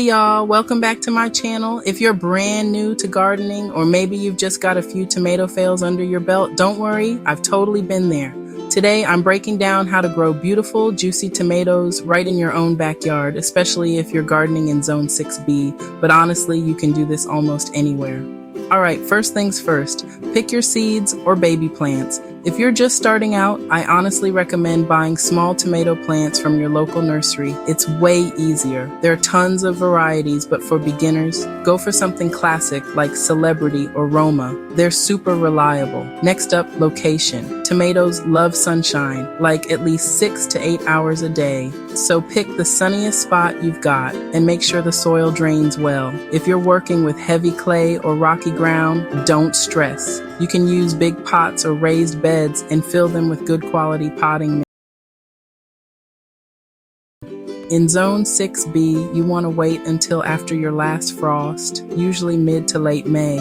Hey y'all, welcome back to my channel. If you're brand new to gardening, or maybe you've just got a few tomato fails under your belt, don't worry, I've totally been there. Today I'm breaking down how to grow beautiful, juicy tomatoes right in your own backyard, especially if you're gardening in Zone 6B, but honestly, you can do this almost anywhere. Alright, first things first, pick your seeds or baby plants. If you're just starting out, I honestly recommend buying small tomato plants from your local nursery. It's way easier. There are tons of varieties, but for beginners, go for something classic like Celebrity or Roma. They're super reliable. Next up, location. Tomatoes love sunshine, like at least 6 to 8 hours a day. So pick the sunniest spot you've got and make sure the soil drains well. If you're working with heavy clay or rocky ground, don't stress. You can use big pots or raised beds and fill them with good quality potting mix. In Zone 6B, you want to wait until after your last frost, usually mid to late May.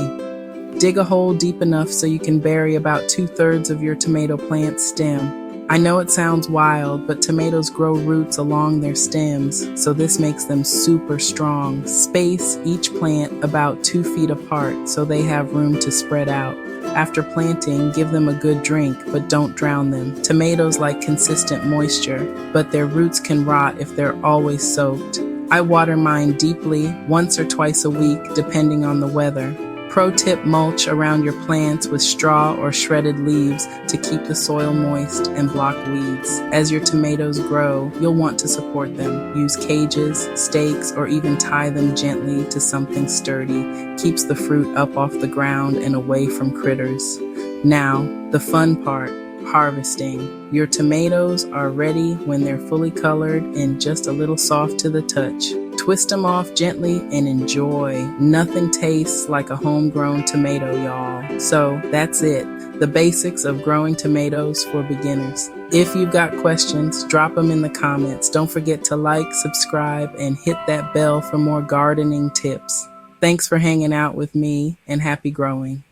Dig a hole deep enough so you can bury about 2/3 of your tomato plant's stem. I know it sounds wild, but tomatoes grow roots along their stems, so this makes them super strong. Space each plant about 2 feet apart so they have room to spread out. After planting, give them a good drink, but don't drown them. Tomatoes like consistent moisture, but their roots can rot if they're always soaked. I water mine deeply, once or twice a week, depending on the weather. Pro tip: mulch around your plants with straw or shredded leaves to keep the soil moist and block weeds. As your tomatoes grow, you'll want to support them. Use cages, stakes, or even tie them gently to something sturdy. Keeps the fruit up off the ground and away from critters. Now, the fun part, harvesting. Your tomatoes are ready when they're fully colored and just a little soft to the touch. Twist them off gently and enjoy. Nothing tastes like a homegrown tomato, y'all. So that's it. The basics of growing tomatoes for beginners. If you've got questions, drop them in the comments. Don't forget to like, subscribe, and hit that bell for more gardening tips. Thanks for hanging out with me, and happy growing.